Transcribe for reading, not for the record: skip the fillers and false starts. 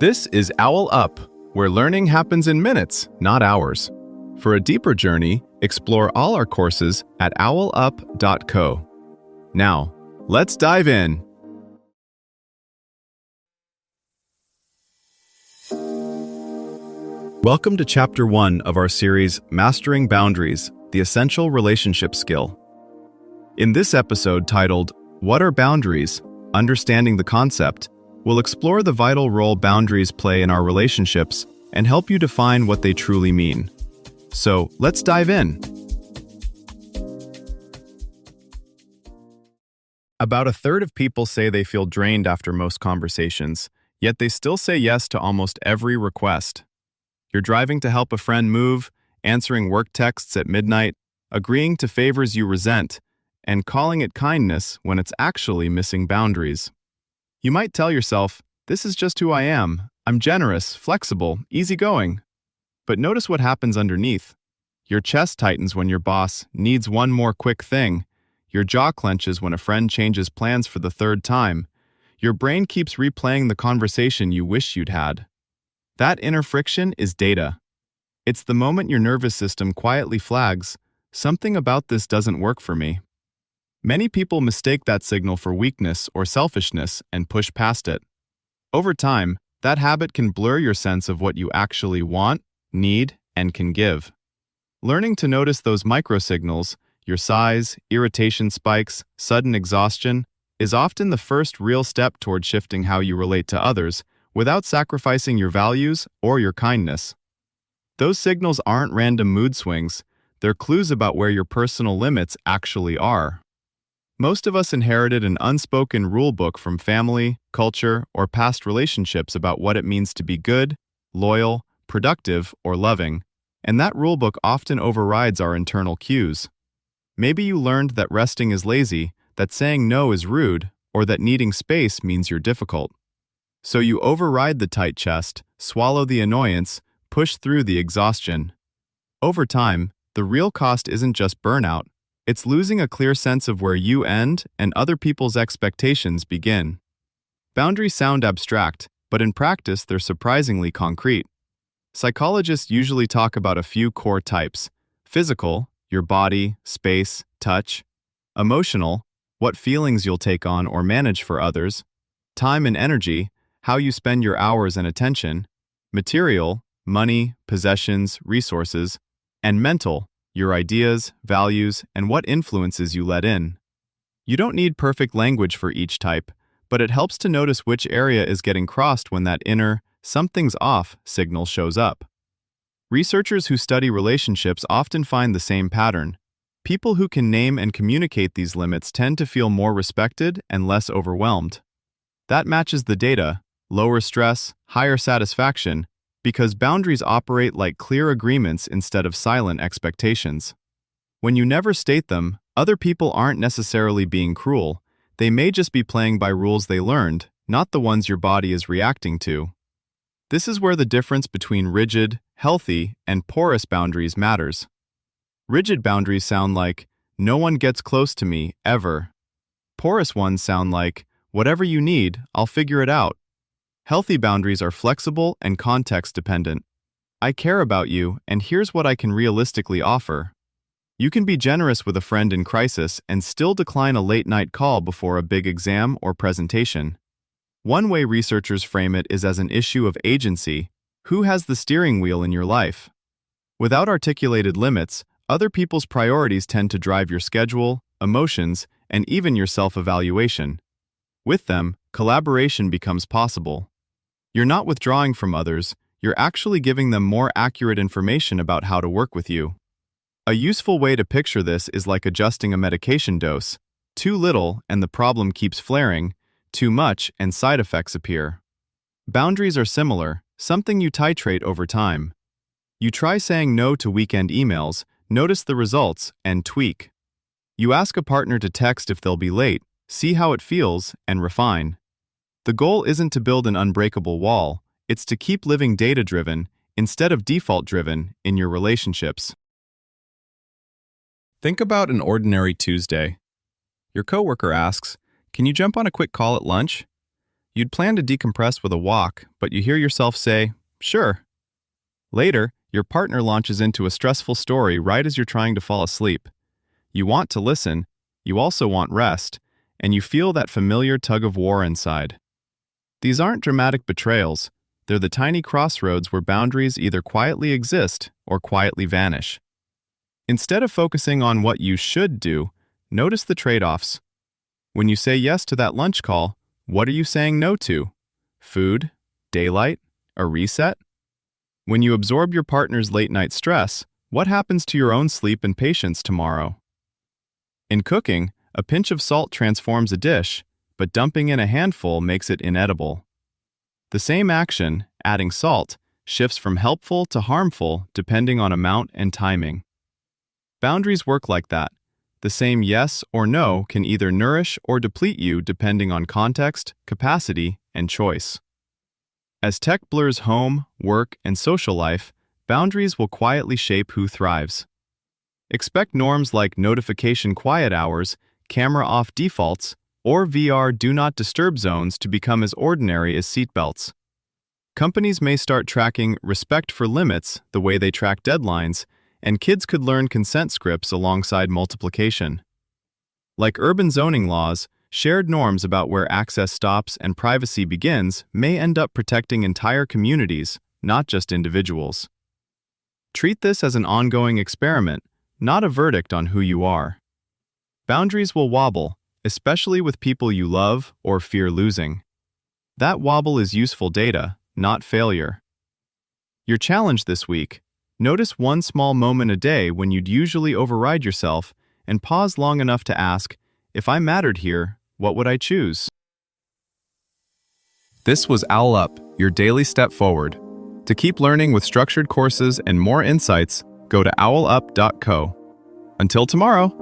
This is OwlUp, where learning happens in minutes, not hours. For a deeper journey, explore all our courses at owlup.co. Now, let's dive in. Welcome to Chapter 1 of our series, Mastering Boundaries, the Essential Relationship Skill. In this episode titled, What are Boundaries? Understanding the Concept, we'll explore the vital role boundaries play in our relationships and help you define what they truly mean. So, let's dive in. About a third of people say they feel drained after most conversations, yet they still say yes to almost every request. You're driving to help a friend move, answering work texts at midnight, agreeing to favors you resent, and calling it kindness when it's actually missing boundaries. You might tell yourself, this is just who I am. I'm generous, flexible, easygoing. But notice what happens underneath. Your chest tightens when your boss needs one more quick thing. Your jaw clenches when a friend changes plans for the third time. Your brain keeps replaying the conversation you wish you'd had. That inner friction is data. It's the moment your nervous system quietly flags, something about this doesn't work for me. Many people mistake that signal for weakness or selfishness and push past it. Over time, that habit can blur your sense of what you actually want, need, and can give. Learning to notice those microsignals, your sighs, irritation spikes, sudden exhaustion, is often the first real step toward shifting how you relate to others without sacrificing your values or your kindness. Those signals aren't random mood swings, they're clues about where your personal limits actually are. Most of us inherited an unspoken rule book from family, culture, or past relationships about what it means to be good, loyal, productive, or loving, and that rule book often overrides our internal cues. Maybe you learned that resting is lazy, that saying no is rude, or that needing space means you're difficult. So you override the tight chest, swallow the annoyance, push through the exhaustion. Over time, the real cost isn't just burnout, it's losing a clear sense of where you end and other people's expectations begin. Boundaries sound abstract, but in practice they're surprisingly concrete. Psychologists usually talk about a few core types: physical, your body, space, touch; emotional, what feelings you'll take on or manage for others; time and energy, how you spend your hours and attention; material, money, possessions, resources; and mental, your ideas, values, and what influences you let in. You don't need perfect language for each type, but it helps to notice which area is getting crossed when that inner, something's off signal shows up. Researchers who study relationships often find the same pattern. People who can name and communicate these limits tend to feel more respected and less overwhelmed. That matches the data: lower stress, higher satisfaction, because boundaries operate like clear agreements instead of silent expectations. When you never state them, other people aren't necessarily being cruel. They may just be playing by rules they learned, not the ones your body is reacting to. This is where the difference between rigid, healthy, and porous boundaries matters. Rigid boundaries sound like, no one gets close to me, ever. Porous ones sound like, whatever you need, I'll figure it out. Healthy boundaries are flexible and context-dependent. I care about you, and here's what I can realistically offer. You can be generous with a friend in crisis and still decline a late-night call before a big exam or presentation. One way researchers frame it is as an issue of agency. Who has the steering wheel in your life? Without articulated limits, other people's priorities tend to drive your schedule, emotions, and even your self-evaluation. With them, collaboration becomes possible. You're not withdrawing from others, you're actually giving them more accurate information about how to work with you. A useful way to picture this is like adjusting a medication dose. Too little and the problem keeps flaring, too much and side effects appear. Boundaries are similar, something you titrate over time. You try saying no to weekend emails, notice the results, and tweak. You ask a partner to text if they'll be late, see how it feels, and refine. The goal isn't to build an unbreakable wall, it's to keep living data-driven, instead of default-driven, in your relationships. Think about an ordinary Tuesday. Your coworker asks, "Can you jump on a quick call at lunch?" You'd plan to decompress with a walk, but you hear yourself say, "Sure." Later, your partner launches into a stressful story right as you're trying to fall asleep. You want to listen, you also want rest, and you feel that familiar tug of war inside. These aren't dramatic betrayals, they're the tiny crossroads where boundaries either quietly exist or quietly vanish. Instead of focusing on what you should do, notice the trade-offs. When you say yes to that lunch call, what are you saying no to? Food? Daylight? A reset? When you absorb your partner's late-night stress, what happens to your own sleep and patience tomorrow? In cooking, a pinch of salt transforms a dish, but dumping in a handful makes it inedible. The same action, adding salt, shifts from helpful to harmful depending on amount and timing. Boundaries work like that. The same yes or no can either nourish or deplete you depending on context, capacity, and choice. As tech blurs home, work, and social life, boundaries will quietly shape who thrives. Expect norms like notification quiet hours, camera off defaults, or VR do not disturb zones to become as ordinary as seatbelts. Companies may start tracking respect for limits the way they track deadlines, and kids could learn consent scripts alongside multiplication. Like urban zoning laws, shared norms about where access stops and privacy begins may end up protecting entire communities, not just individuals. Treat this as an ongoing experiment, not a verdict on who you are. Boundaries will wobble, especially with people you love or fear losing. That wobble is useful data, not failure. Your challenge this week: notice one small moment a day when you'd usually override yourself and pause long enough to ask, if I mattered here, what would I choose? This was OwlUp, your daily step forward. To keep learning with structured courses and more insights, go to owlup.co. Until tomorrow!